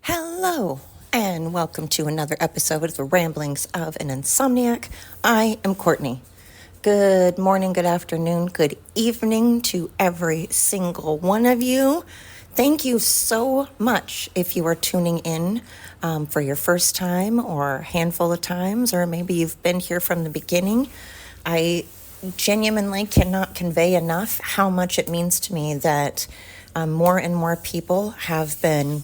Hello, and welcome to another episode of the Ramblings of an Insomniac. I am Courtney. Good morning, good afternoon, good evening to every single one of you. Thank you so much if you are tuning in for your first time or a handful of times, or maybe you've been here from the beginning. I genuinely cannot convey enough how much it means to me that more and more people have been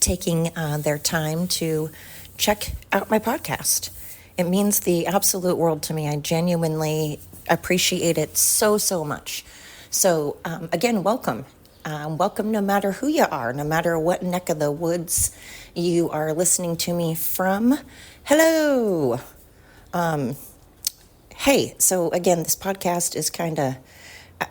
taking their time to check out my podcast. It means the absolute world to me. I genuinely appreciate it so much. So again, welcome. Welcome no matter who you are, no matter what neck of the woods you are listening to me from. Hello. Hey, so again, this podcast is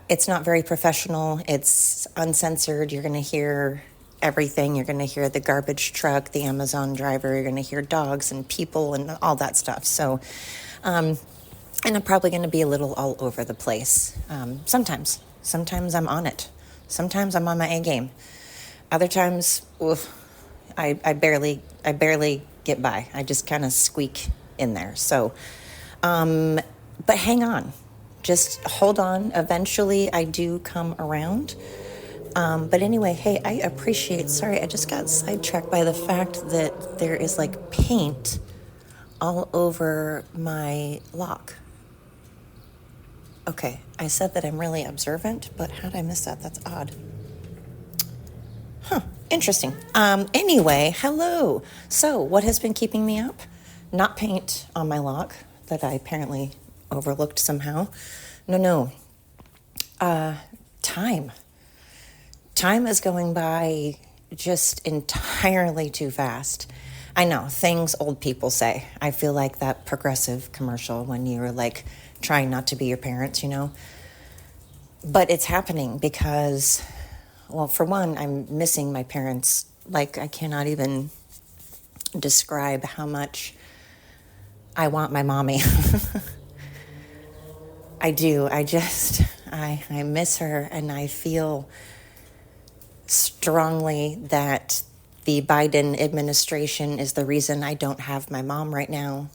it's not very professional. It's uncensored. You're going to hear everything. You're going to hear the garbage truck, the Amazon driver. You're going to hear dogs and people and all that stuff. So, and I'm probably going to be a little all over the place. Sometimes I'm on it. Sometimes I'm on my A game. Other times, I barely get by. I just kind of squeak in there. So, but hang on. Just hold on. Eventually, I do come around. But anyway, hey, I just got sidetracked by the fact that there is like paint all over my lock. Okay, I said that I'm really observant, but how did I miss that? That's odd. Interesting. Anyway, hello. So what has been keeping me up? Not paint on my lock that I apparently overlooked somehow. No. Time. Time is going by just entirely too fast. I know, things old people say. I feel like that Progressive commercial when you were like trying not to be your parents, you know. But it's happening because, well, for one, I'm missing my parents. Like, I cannot even describe how much I want my mommy. I do. I miss her, and I feel strongly that the Biden administration is the reason I don't have my mom right now.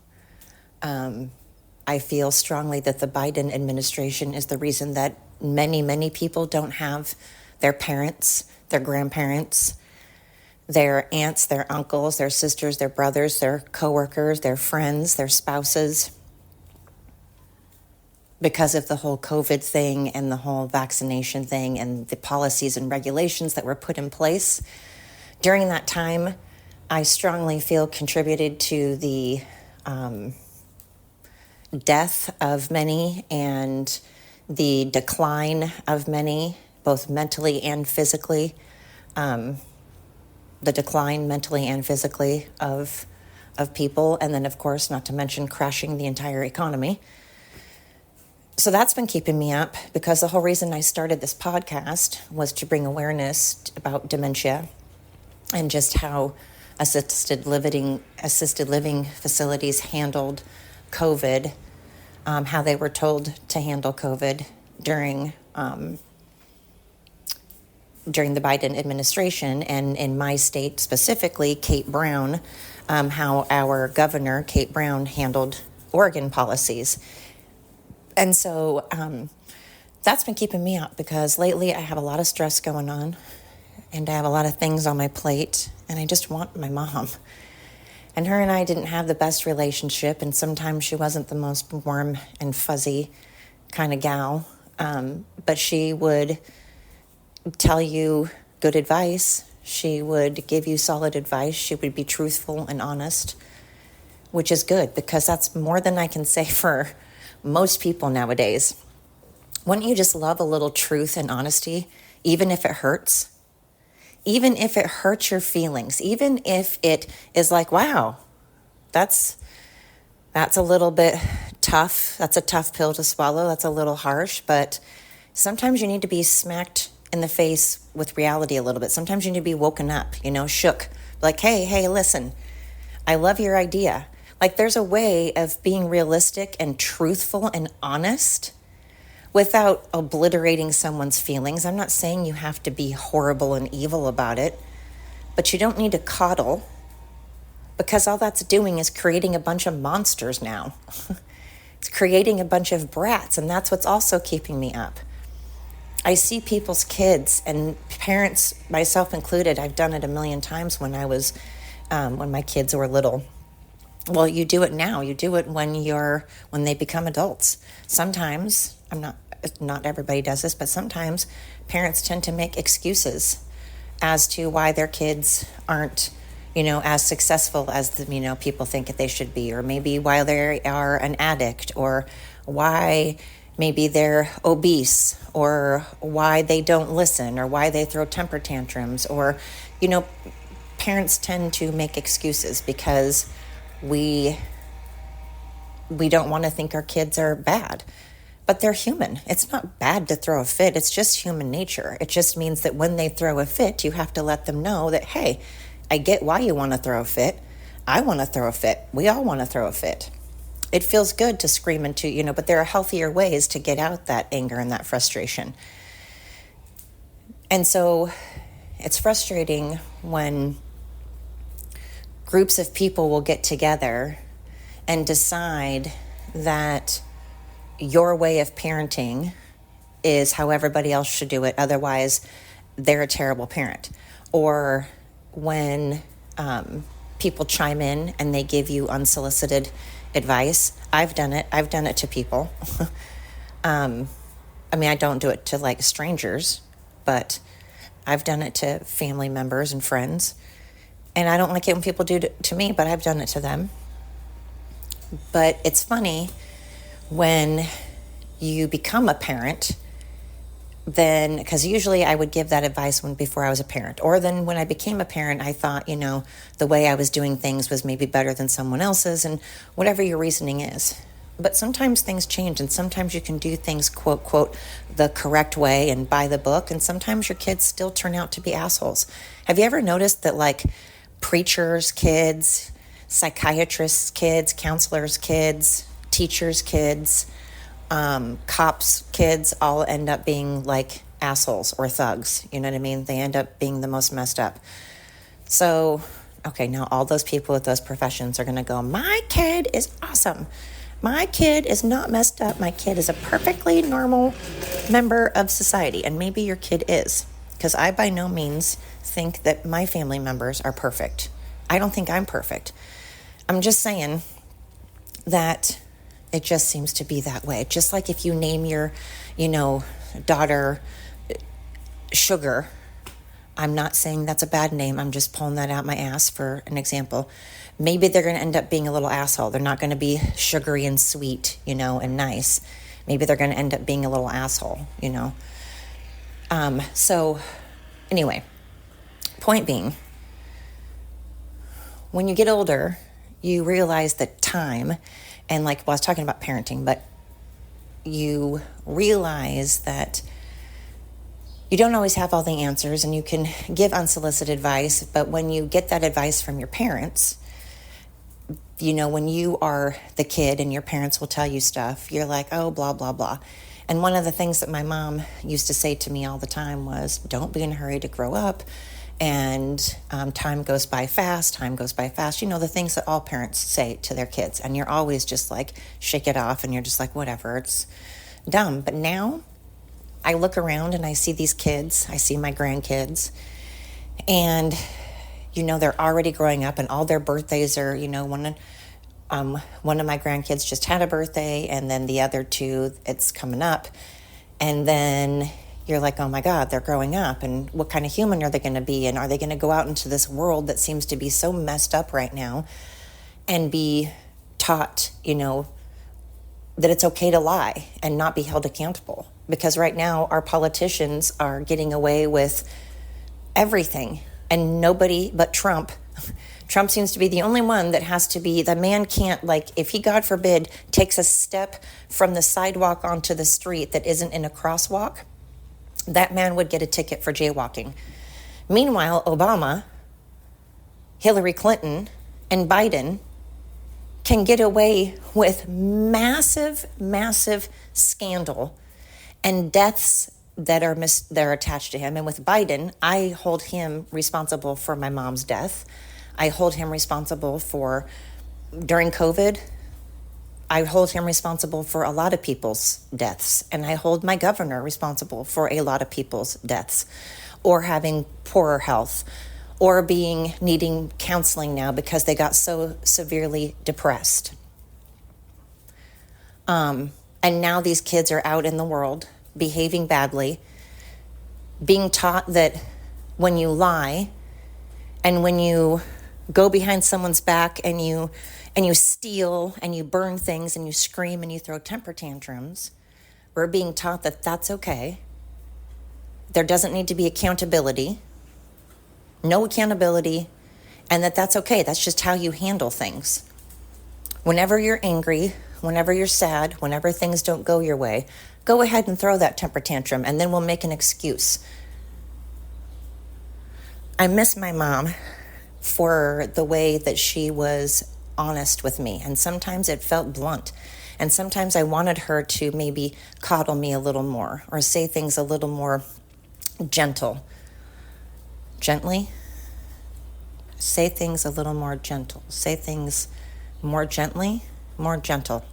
I feel strongly that the Biden administration is the reason that many people don't have their parents, their grandparents, their aunts, their uncles, their sisters, their brothers, their coworkers, their friends, their spouses, because of the whole COVID thing and the whole vaccination thing and the policies and regulations that were put in place. During that time, I strongly feel contributed to the death of many and the decline of many, both mentally and physically. The decline mentally and physically of people. And then, of course, not to mention crashing the entire economy. So that's been keeping me up because the whole reason I started this podcast was to bring awareness about dementia and just how assisted living facilities handled COVID, how they were told to handle COVID during the Biden administration, and in my state specifically, Kate Brown, how our governor, Kate Brown, handled Oregon policies. And so that's been keeping me up because lately I have a lot of stress going on and I have a lot of things on my plate and I just want my mom. And her and I didn't have the best relationship, and sometimes she wasn't the most warm and fuzzy kind of gal, but she would tell you good advice. She would give you solid advice. She would be truthful and honest, which is good because that's more than I can say for most people nowadays. Wouldn't you just love a little truth and honesty, even if it hurts? Even if it hurts your feelings, even if it is like, wow, that's a little bit tough. That's a tough pill to swallow. That's a little harsh, but sometimes you need to be smacked in the face with reality a little bit. Sometimes you need to be woken up, shook. Like, hey, listen, I love your idea. Like, there's a way of being realistic and truthful and honest without obliterating someone's feelings. I'm not saying you have to be horrible and evil about it, but you don't need to coddle, because all that's doing is creating a bunch of monsters now. It's creating a bunch of brats, and that's what's also keeping me up. I see people's kids and parents, myself included. I've done it a million times when my kids were little. Well, you do it now. You do it when they become adults. Sometimes, not everybody does this, but sometimes parents tend to make excuses as to why their kids aren't, as successful as people think that they should be, or maybe why they are an addict, or why maybe they're obese, or why they don't listen, or why they throw temper tantrums, or, parents tend to make excuses because we don't want to think our kids are bad. But they're human. It's not bad to throw a fit. It's just human nature. It just means that when they throw a fit, you have to let them know that, hey, I get why you want to throw a fit. I want to throw a fit. We all want to throw a fit. It feels good to scream into, but there are healthier ways to get out that anger and that frustration. And so it's frustrating when groups of people will get together and decide that your way of parenting is how everybody else should do it. Otherwise, they're a terrible parent. Or when people chime in and they give you unsolicited advice. I've done it. I've done it to people. I don't do it to strangers, but I've done it to family members and friends. And I don't like it when people do it to me, but I've done it to them. But it's funny when you become a parent, then, because usually I would give that advice before I was a parent, or then when I became a parent, I thought, the way I was doing things was maybe better than someone else's, and whatever your reasoning is. But sometimes things change, and sometimes you can do things, quote, quote, the correct way and by the book, and sometimes your kids still turn out to be assholes. Have you ever noticed that, preachers' kids, psychiatrists' kids, counselors' kids, teachers' kids, cops' kids all end up being assholes or thugs? You know what I mean? They end up being the most messed up. So, okay, now all those people with those professions are going to go, my kid is awesome. My kid is not messed up. My kid is a perfectly normal member of society. And maybe your kid is, because I by no means think that my family members are perfect. I don't think I'm perfect. I'm just saying that it just seems to be that way. Just like if you name your, daughter Sugar, I'm not saying that's a bad name. I'm just pulling that out my ass for an example. Maybe they're going to end up being a little asshole. They're not going to be sugary and sweet, and nice. Maybe they're going to end up being a little asshole, So anyway, point being, when you get older, you realize that time, and I was talking about parenting, but you realize that you don't always have all the answers, and you can give unsolicited advice, but when you get that advice from your parents, when you are the kid and your parents will tell you stuff, you're like, oh, blah, blah, blah. And one of the things that my mom used to say to me all the time was, don't be in a hurry to grow up, and time goes by fast. The things that all parents say to their kids, and you're always just shake it off, and you're just whatever, it's dumb. But now I look around and I see these kids, I see my grandkids, and they're already growing up, and all their birthdays are, one of my grandkids just had a birthday, and then the other two, it's coming up. And then you're like, oh my God, they're growing up, and what kind of human are they going to be? And are they going to go out into this world that seems to be so messed up right now and be taught, that it's okay to lie and not be held accountable? Because right now our politicians are getting away with everything, and nobody but Trump seems to be the only one that has to be, the man can't, if he, God forbid, takes a step from the sidewalk onto the street that isn't in a crosswalk, that man would get a ticket for jaywalking. Meanwhile, Obama, Hillary Clinton, and Biden can get away with massive, massive scandal and deaths that are attached to him. And with Biden, I hold him responsible for my mom's death. I hold him responsible for, during COVID, I hold him responsible for a lot of people's deaths. And I hold my governor responsible for a lot of people's deaths, or having poorer health, or needing counseling now because they got so severely depressed. And now these kids are out in the world behaving badly, being taught that when you lie and when you go behind someone's back and you steal and you burn things and you scream and you throw temper tantrums, we're being taught that that's okay. There doesn't need to be accountability, no accountability, and that's okay. That's just how you handle things. Whenever you're angry, whenever you're sad, whenever things don't go your way, go ahead and throw that temper tantrum, and then we'll make an excuse. I miss my mom for the way that she was honest with me, and sometimes it felt blunt, and sometimes I wanted her to maybe coddle me a little more or say things a little more gently. Say things a little more gentle. Say things more gently, more gentle.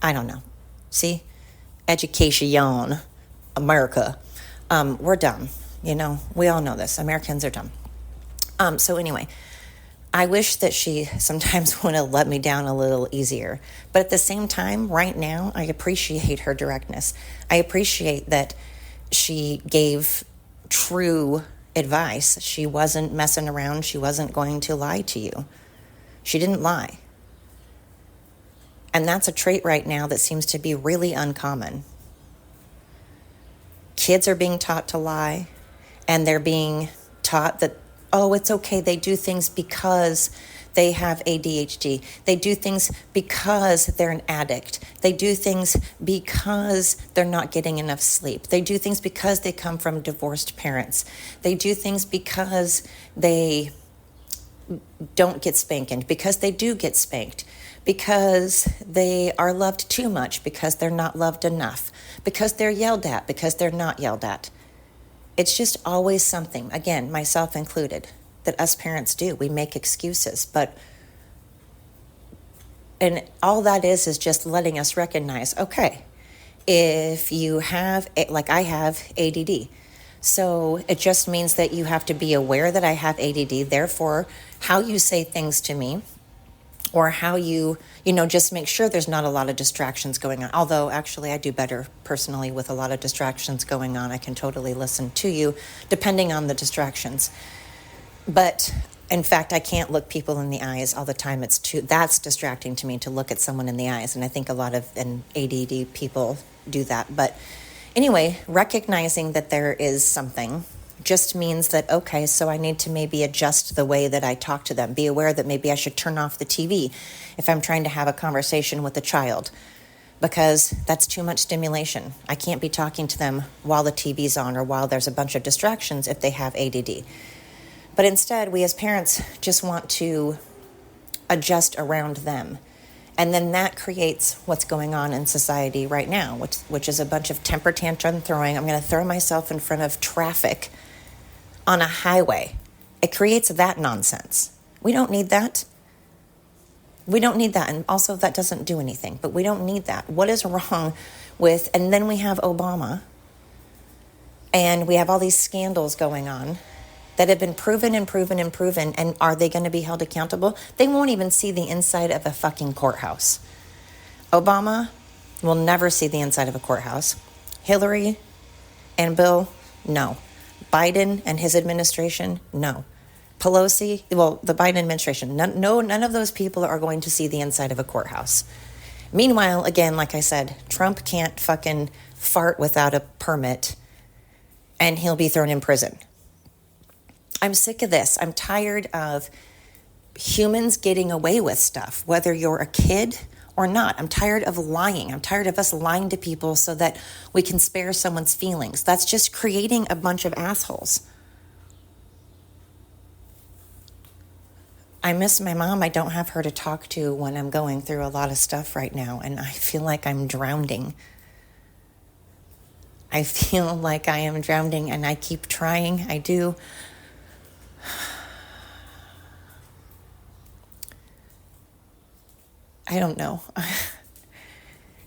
I don't know. See? Education, America. We're dumb. We all know this. Americans are dumb. So anyway, I wish that she sometimes would have let me down a little easier. But at the same time, right now, I appreciate her directness. I appreciate that she gave true advice. She wasn't messing around. She wasn't going to lie to you. She didn't lie. And that's a trait right now that seems to be really uncommon. Kids are being taught to lie, and they're being taught that, oh, it's okay. They do things because they have ADHD. They do things because they're an addict. They do things because they're not getting enough sleep. They do things because they come from divorced parents. They do things because they don't get spanked, because they do get spanked, because they are loved too much, because they're not loved enough, because they're yelled at, because they're not yelled at. It's just always something, again, myself included, that us parents do. We make excuses, and all that is just letting us recognize, okay, if you have, like I have ADD, so it just means that you have to be aware that I have ADD. Therefore, how you say things to me, or how you just make sure there's not a lot of distractions going on. Although, actually, I do better personally with a lot of distractions going on. I can totally listen to you, depending on the distractions. But, in fact, I can't look people in the eyes all the time. That's distracting to me, to look at someone in the eyes. And I think a lot of ADD people do that. But anyway, recognizing that there is something just means that, okay, so I need to maybe adjust the way that I talk to them. Be aware that maybe I should turn off the TV if I'm trying to have a conversation with a child, because that's too much stimulation. I can't be talking to them while the TV's on or while there's a bunch of distractions if they have ADD. But instead, we as parents just want to adjust around them. And then that creates what's going on in society right now, which is a bunch of temper tantrum throwing. I'm going to throw myself in front of traffic on a highway. It creates that nonsense. We don't need that. We don't need that. And also, that doesn't do anything. But we don't need that. What is wrong with, and then we have Obama, and we have all these scandals going on that have been proven. And are they going to be held accountable? They won't even see the inside of a fucking courthouse. Obama will never see the inside of a courthouse. Hillary and Bill, no. Biden and his administration, no. Pelosi, well, the Biden administration, none of those people are going to see the inside of a courthouse. Meanwhile, again, like I said, Trump can't fucking fart without a permit, and he'll be thrown in prison. I'm sick of this. I'm tired of humans getting away with stuff, whether you're a kid or not. I'm tired of lying. I'm tired of us lying to people so that we can spare someone's feelings. That's just creating a bunch of assholes. I miss my mom. I don't have her to talk to when I'm going through a lot of stuff right now, and I feel like I'm drowning. I feel like I am drowning, and I keep trying. I do. I don't know.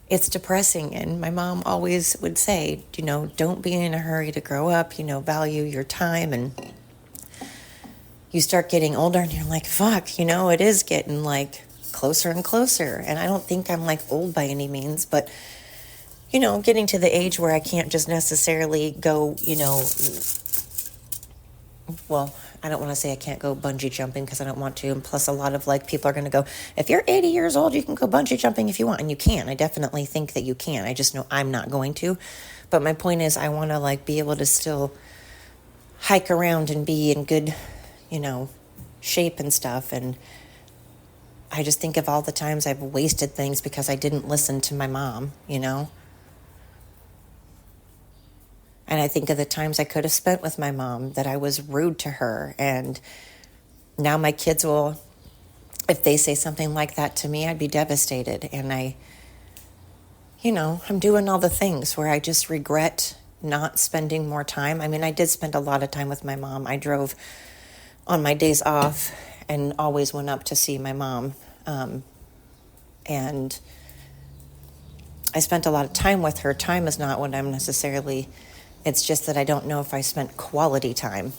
It's depressing, and my mom always would say, don't be in a hurry to grow up, value your time. And you start getting older and you're like, fuck, it is getting like closer and closer. And I don't think I'm like old by any means, but getting to the age where I can't just necessarily go, well, I don't want to say I can't go bungee jumping because I don't want to. And plus a lot of like people are going to go, if you're 80 years old, you can go bungee jumping if you want. And you can. I definitely think that you can. I just know I'm not going to. But my point is I want to like be able to still hike around and be in good, shape and stuff. And I just think of all the times I've wasted things because I didn't listen to my mom, And I think of the times I could have spent with my mom that I was rude to her. And now my kids will, if they say something like that to me, I'd be devastated. And I'm doing all the things where I just regret not spending more time. I mean, I did spend a lot of time with my mom. I drove on my days off and always went up to see my mom. And I spent a lot of time with her. Time is not what I'm necessarily... It's just that I don't know if I spent quality time.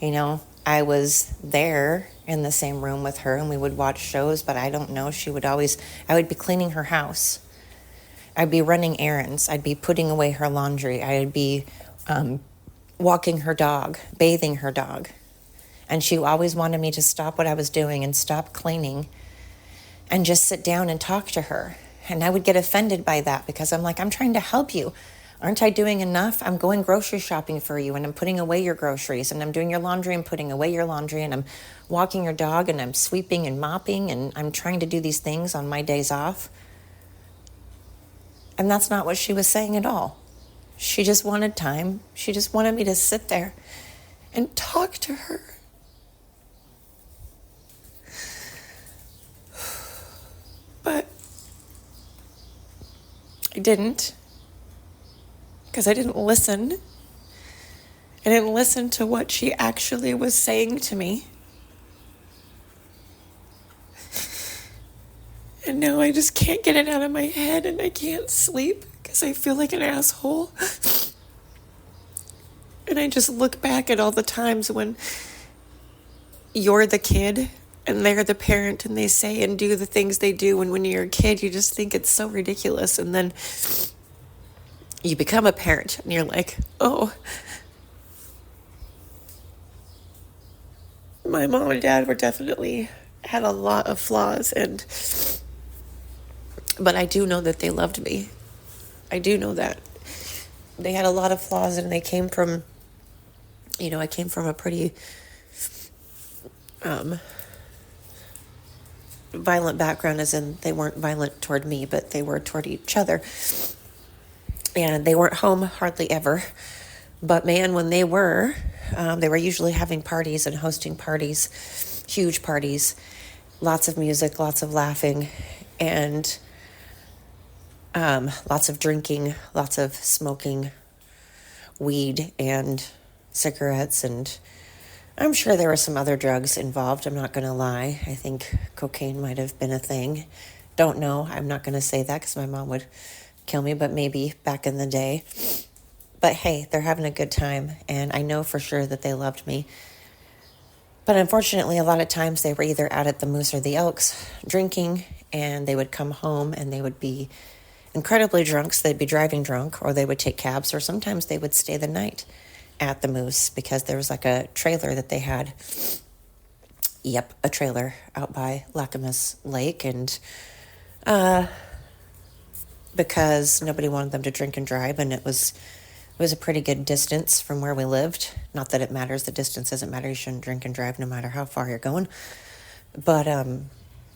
I was there in the same room with her and we would watch shows, but I don't know. I would be cleaning her house. I'd be running errands. I'd be putting away her laundry. I'd be walking her dog, bathing her dog. And she always wanted me to stop what I was doing and stop cleaning and just sit down and talk to her. And I would get offended by that because I'm like, I'm trying to help you. Aren't I doing enough? I'm going grocery shopping for you and I'm putting away your groceries and I'm doing your laundry and putting away your laundry and I'm walking your dog and I'm sweeping and mopping and I'm trying to do these things on my days off. And that's not what she was saying at all. She just wanted time. She just wanted me to sit there and talk to her. But I didn't. Because I didn't listen. I didn't listen to what she actually was saying to me. And now I just can't get it out of my head and I can't sleep because I feel like an asshole. And I just look back at all the times when you're the kid and they're the parent and they say and do the things they do. And when you're a kid, you just think it's so ridiculous. And then you become a parent and you're like, oh, my mom and dad were definitely had a lot of flaws, but I do know that they loved me. I do know that they had a lot of flaws and they came from, I came from a pretty violent background, as in they weren't violent toward me, but they were toward each other. And they weren't home hardly ever. But man, when they were usually having parties and hosting parties, huge parties, lots of music, lots of laughing, and lots of drinking, lots of smoking weed and cigarettes. And I'm sure there were some other drugs involved. I'm not going to lie. I think cocaine might have been a thing. Don't know. I'm not going to say that because my mom would kill me, but maybe back in the day. But hey, they're having a good time, and I know for sure that they loved me. But unfortunately, a lot of times they were either out at the Moose or the Elks drinking, and they would come home and they would be incredibly drunk, so they'd be driving drunk, or they would take cabs, or sometimes they would stay the night at the Moose because there was like a trailer that they had. Yep, a trailer out by Lacamas Lake, and because nobody wanted them to drink and drive, and it was a pretty good distance from where we lived. Not that it matters. The distance doesn't matter. You shouldn't drink and drive no matter how far you're going. But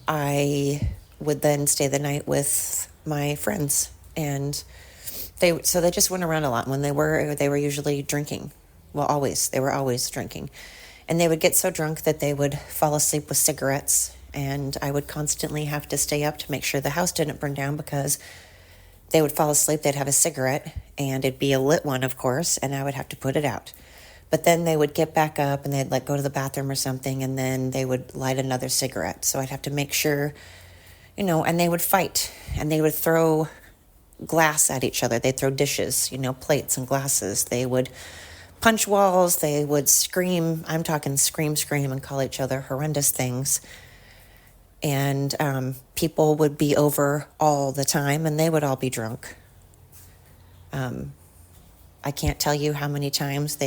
I would then stay the night with my friends, and they just went around a lot. When they were usually drinking. Well, always. They were always drinking. And they would get so drunk that they would fall asleep with cigarettes, and I would constantly have to stay up to make sure the house didn't burn down because they would fall asleep, they'd have a cigarette, and it'd be a lit one, of course, and I would have to put it out. But then they would get back up and they'd go to the bathroom or something, and then they would light another cigarette. So I'd have to make sure, and they would fight, and they would throw glass at each other. They'd throw dishes, plates and glasses. They would punch walls. They would scream. I'm talking scream, and call each other horrendous things. And people would be over all the time, and they would all be drunk. I can't tell you how many times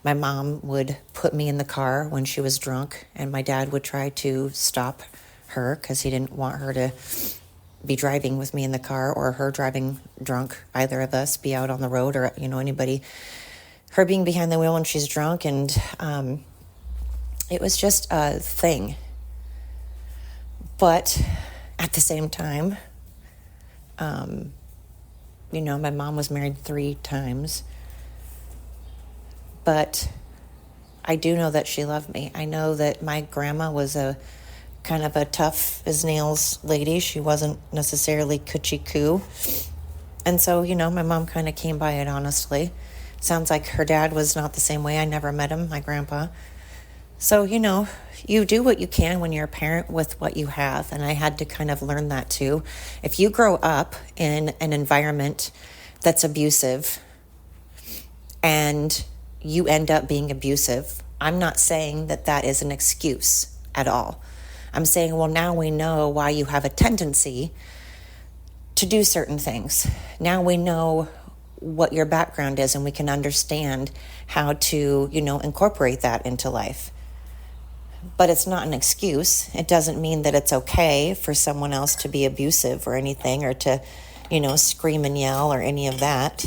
my mom would put me in the car when she was drunk, and my dad would try to stop her because he didn't want her to be driving with me in the car, or her driving drunk, either of us, be out on the road, or, anybody, her being behind the wheel when she's drunk. And it was just a thing. But at the same time, my mom was married 3 times. But I do know that she loved me. I know that my grandma was a kind of a tough as nails lady. She wasn't necessarily coochie-coo. And so, my mom kind of came by it honestly. Sounds like her dad was not the same way. I never met him, my grandpa. So, you do what you can when you're a parent with what you have. And I had to kind of learn that too. If you grow up in an environment that's abusive and you end up being abusive, I'm not saying that is an excuse at all. I'm saying, well, now we know why you have a tendency to do certain things. Now we know what your background is, and we can understand how to, incorporate that into life. But it's not an excuse. It doesn't mean that it's okay for someone else to be abusive or anything, or to, scream and yell or any of that.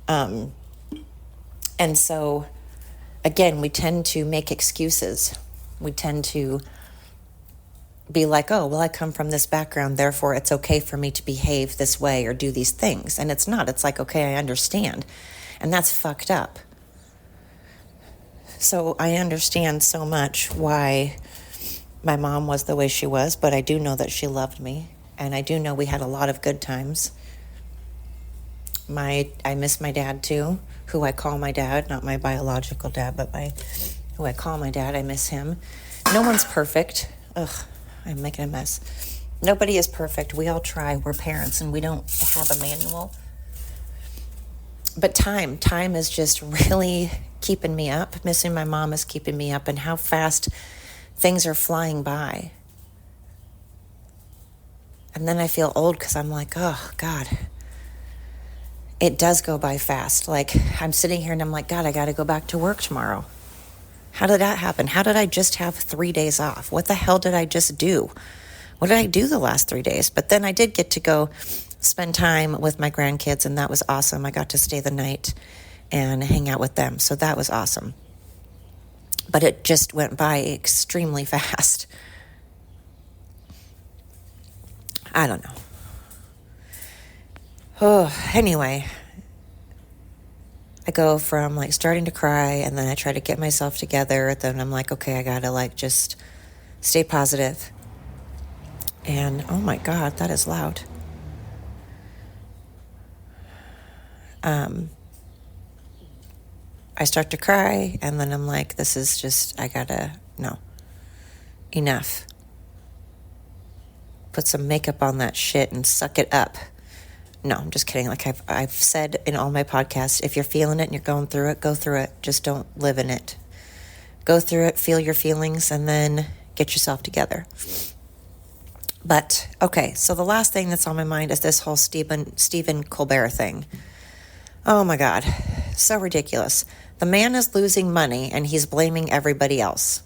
And so, again, we tend to make excuses. We tend to be like, oh, well, I come from this background, therefore it's okay for me to behave this way or do these things. And it's not. It's like, okay, I understand. And that's fucked up. So I understand so much why my mom was the way she was, but I do know that she loved me. And I do know we had a lot of good times. I miss my dad too, who I call my dad, not my biological dad, but who I call my dad. I miss him. No one's perfect. Ugh, I'm making a mess. Nobody is perfect. We all try. We're parents, and we don't have a manual. But time is just really keeping me up. Missing my mom is keeping me up, and how fast things are flying by. And then I feel old because I'm like, oh, God. It does go by fast. Like, I'm sitting here and I'm like, God, I got to go back to work tomorrow. How did that happen? How did I just have 3 days off? What the hell did I just do? What did I do the last 3 days? But then I did get to go spend time with my grandkids, and that was awesome. I got to stay the night and hang out with them, so that was awesome. But it just went by extremely fast. I don't know. Oh, anyway, I go from starting to cry, and then I try to get myself together. Then I'm like, okay, I gotta just stay positive. And oh my God, that is loud. I start to cry, and then I'm like, this is just, no, enough. Put some makeup on that shit and suck it up. No, I'm just kidding. Like I've said in all my podcasts, if you're feeling it and you're going through it, go through it. Just don't live in it. Go through it, feel your feelings, and then get yourself together. But, okay, so the last thing that's on my mind is this whole Stephen Colbert thing. Oh my God, so ridiculous. The man is losing money and he's blaming everybody else.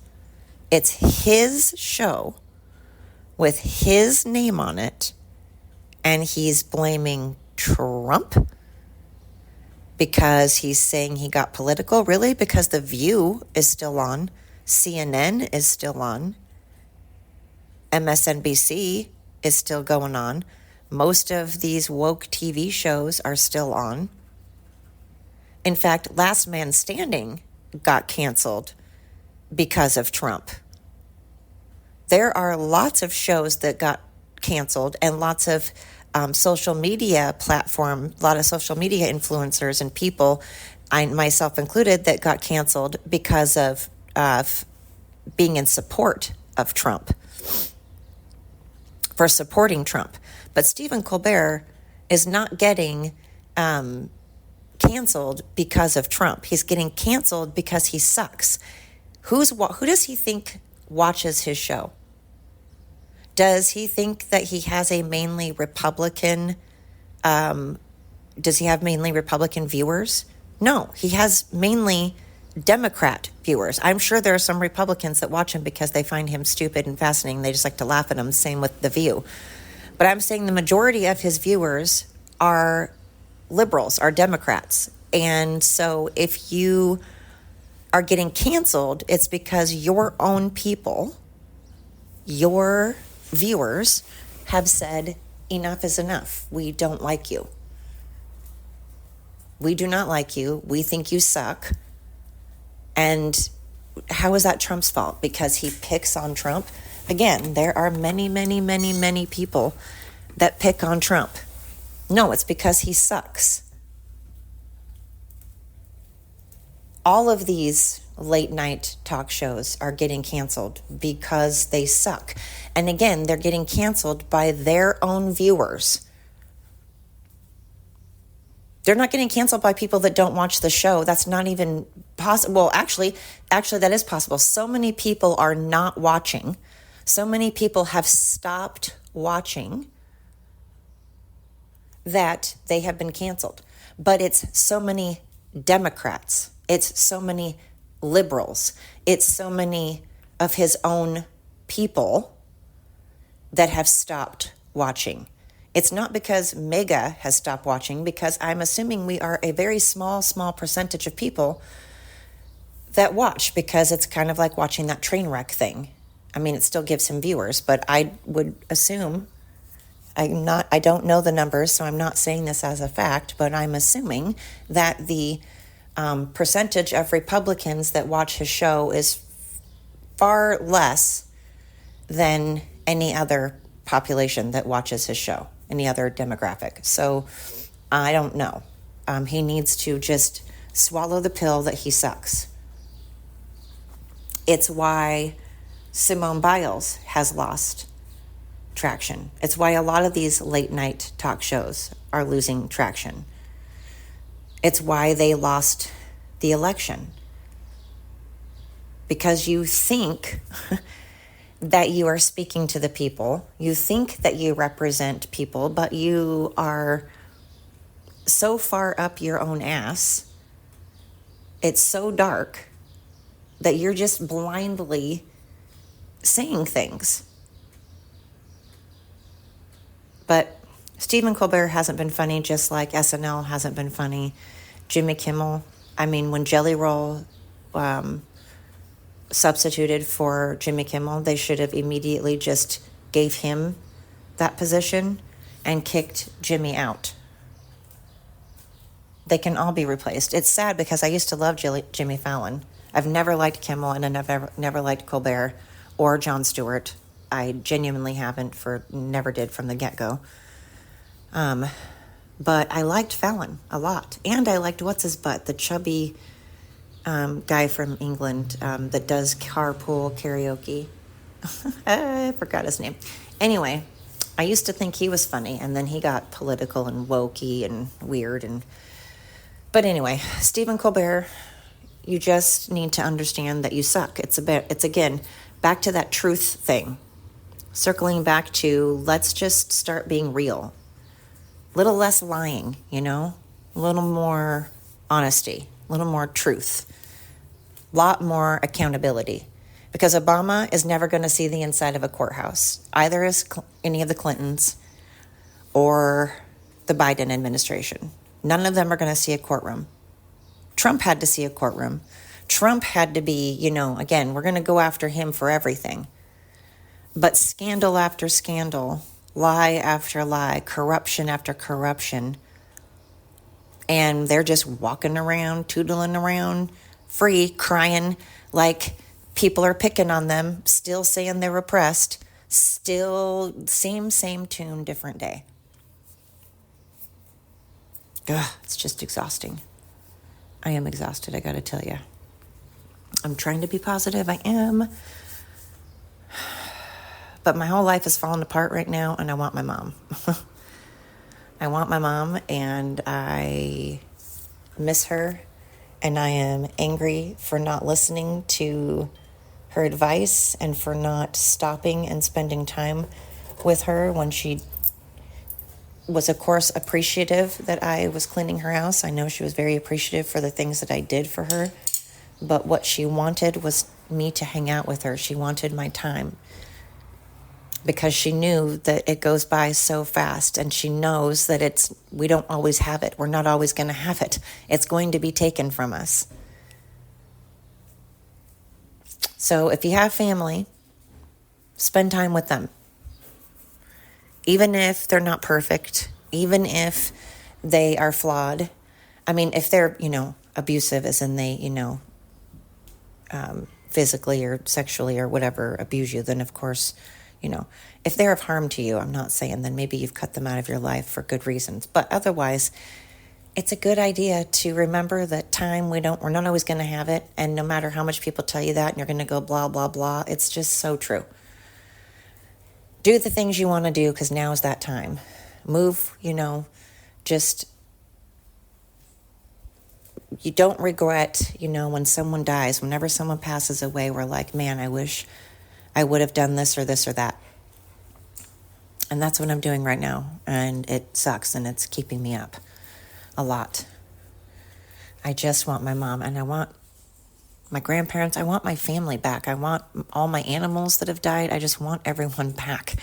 It's his show with his name on it, and he's blaming Trump because he's saying he got political. Really? Because The View is still on. CNN is still on. MSNBC is still going on. Most of these woke TV shows are still on. In fact, Last Man Standing got canceled because of Trump. There are lots of shows that got canceled, and lots of social media platform, a lot of social media influencers and people, I myself included, that got canceled because of being in support of Trump, for supporting Trump. But Stephen Colbert is not getting canceled because of Trump. He's getting canceled because he sucks. Who does he think watches his show? Does he think that he has a mainly Republican, does he have mainly Republican viewers? No, he has mainly Democrat viewers. I'm sure there are some Republicans that watch him because they find him stupid and fascinating. They just like to laugh at him. Same with The View. But I'm saying the majority of his viewers are liberals, are Democrats. And so if you are getting canceled, it's because your own people, your viewers, have said, enough is enough. We don't like you. We do not like you. We think you suck. And how is that Trump's fault? Because he picks on Trump? Again, there are many, many, many, many people that pick on Trump. No, it's because he sucks. All of these late night talk shows are getting canceled because they suck. And again, they're getting canceled by their own viewers. They're not getting canceled by people that don't watch the show. That's not even possible. Well, actually, that is possible. So many people are not watching. So many people have stopped watching that they have been canceled. But it's so many Democrats. It's so many liberals. It's so many of his own people that have stopped watching. It's not because MAGA has stopped watching, because I'm assuming we are a very small percentage of people that watch, because it's kind of like watching that train wreck thing. I mean, it still gives him viewers, but I would assume, I don't know the numbers, so I'm not saying this as a fact, but I'm assuming that the percentage of Republicans that watch his show is far less than any other population that watches his show, any other demographic. So I don't know. He needs to just swallow the pill that he sucks. It's why Simone Biles has lost traction. It's why a lot of these late night talk shows are losing traction. It's why they lost the election. Because you think that you are speaking to the people. You think that you represent people, but you are so far up your own ass. It's so dark that you're just blindly saying things. But Stephen Colbert hasn't been funny, just like SNL hasn't been funny. Jimmy Kimmel, I mean, when Jelly Roll substituted for Jimmy Kimmel, they should have immediately just gave him that position and kicked Jimmy out. They can all be replaced. It's sad because I used to love Jimmy Fallon. I've never liked Kimmel, and I've never liked Colbert or Jon Stewart. I genuinely haven't, never did from the get-go. But I liked Fallon a lot. And I liked what's-his-butt, the chubby guy from England that does carpool karaoke. I forgot his name. Anyway, I used to think he was funny, and then he got political and wokey and weird. But anyway, Stephen Colbert, you just need to understand that you suck. It's again, back to that truth thing. Circling back to, let's just start being real. Little less lying, a little more honesty, a little more truth, a lot more accountability. Because Obama is never going to see the inside of a courthouse, either as any of the Clintons or the Biden administration. None of them are going to see a courtroom. Trump had to see a courtroom. Trump had to be, again, we're going to go after him for everything. But scandal after scandal, lie after lie, corruption after corruption, and they're just walking around, tootling around, free, crying like people are picking on them, still saying they're oppressed, still same tune, different day. It's just exhausting. I am exhausted, I gotta tell you. I'm trying to be positive, I am. But my whole life is falling apart right now, and I want my mom. I want my mom, and I miss her, and I am angry for not listening to her advice and for not stopping and spending time with her when she was, of course, appreciative that I was cleaning her house. I know she was very appreciative for the things that I did for her, but what she wanted was me to hang out with her. She wanted my time because she knew that it goes by so fast, and she knows that we don't always have it. We're not always going to have it. It's going to be taken from us. So if you have family, spend time with them. Even if they're not perfect, even if they are flawed. I mean, if they're, abusive, as in they, physically or sexually or whatever abuse you, then of course, if they're of harm to you, I'm not saying then maybe you've cut them out of your life for good reasons. But otherwise, it's a good idea to remember that time, we're not always going to have it. And no matter how much people tell you that, and you're going to go blah, blah, blah, it's just so true. Do the things you want to do, because now is that time. Move, just, you don't regret, when someone dies, whenever someone passes away, we're like, man, I wish I would have done this or that. And that's what I'm doing right now. And it sucks, and it's keeping me up a lot. I just want my mom, and I want my grandparents. I want my family back. I want all my animals that have died. I just want everyone back.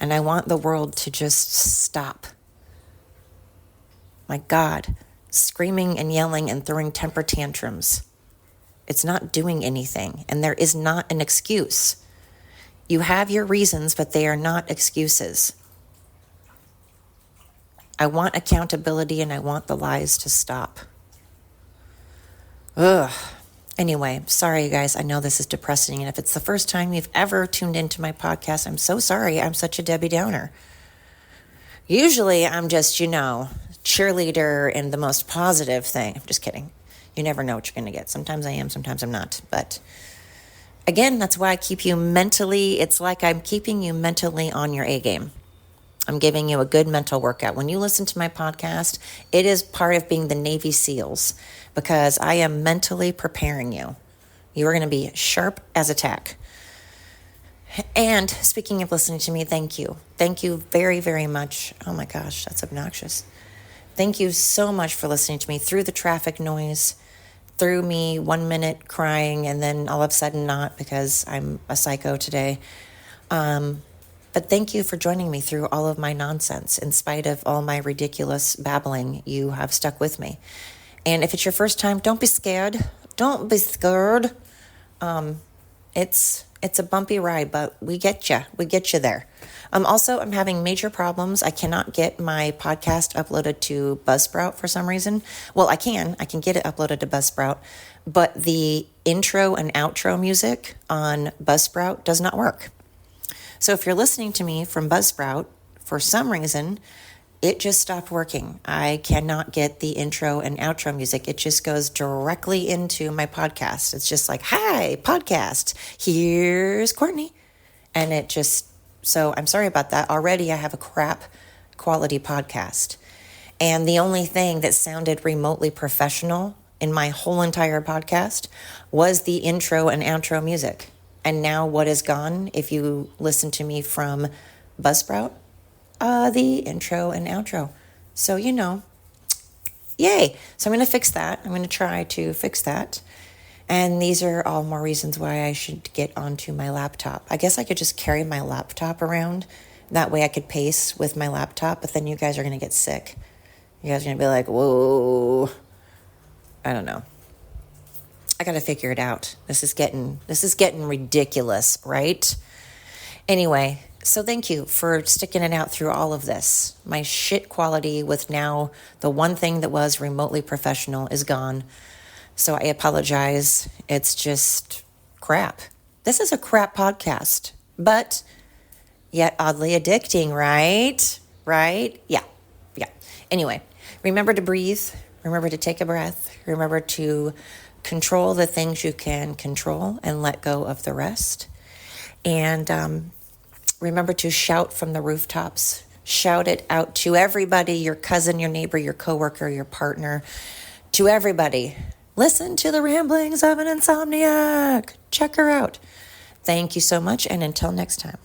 And I want the world to just stop. My God, screaming and yelling and throwing temper tantrums. It's not doing anything, and there is not an excuse. You have your reasons, but they are not excuses. I want accountability, and I want the lies to stop. Ugh. Anyway, sorry, you guys. I know this is depressing, and if it's the first time you've ever tuned into my podcast, I'm so sorry. I'm such a Debbie Downer. Usually, I'm just, cheerleader and the most positive thing. I'm just kidding. You never know what you're going to get. Sometimes I am, sometimes I'm not. But again, that's why I keep you mentally, it's like I'm keeping you mentally on your A game. I'm giving you a good mental workout. When you listen to my podcast, it is part of being the Navy SEALs, because I am mentally preparing you. You are going to be sharp as a tack. And speaking of listening to me, thank you. Thank you very, very much. Oh my gosh, that's obnoxious. Thank you so much for listening to me through the traffic noise, through me 1 minute crying and then all of a sudden not, because I'm a psycho today. But thank you for joining me through all of my nonsense. In spite of all my ridiculous babbling, you have stuck with me. And if it's your first time, don't be scared. Don't be scared. It's a bumpy ride, but we get you. We get you there. Also, I'm having major problems. I cannot get my podcast uploaded to Buzzsprout for some reason. Well, I can get it uploaded to Buzzsprout, but the intro and outro music on Buzzsprout does not work. So if you're listening to me from Buzzsprout, for some reason, it just stopped working. I cannot get the intro and outro music. It just goes directly into my podcast. It's just like, hi, podcast. Here's Courtney. And it just, so I'm sorry about that. Already I have a crap quality podcast. And the only thing that sounded remotely professional in my whole entire podcast was the intro and outro music. And now what is gone, if you listen to me from Buzzsprout, the intro and outro. So, yay. So I'm going to fix that. I'm going to try to fix that. And these are all more reasons why I should get onto my laptop. I guess I could just carry my laptop around. That way I could pace with my laptop, but then you guys are going to get sick. You guys are going to be like, whoa. I don't know. I got to figure it out. This is getting ridiculous, right? Anyway, so thank you for sticking it out through all of this. My shit quality with now the one thing that was remotely professional is gone. So I apologize. It's just crap. This is a crap podcast, but yet oddly addicting, right? Right? Yeah. Anyway, Remember to breathe. Remember to take a breath. Remember to control the things you can control and let go of the rest. And remember to shout from the rooftops. Shout it out to everybody, your cousin, your neighbor, your coworker, your partner, to everybody. Listen to the ramblings of an insomniac. Check her out. Thank you so much, and until next time.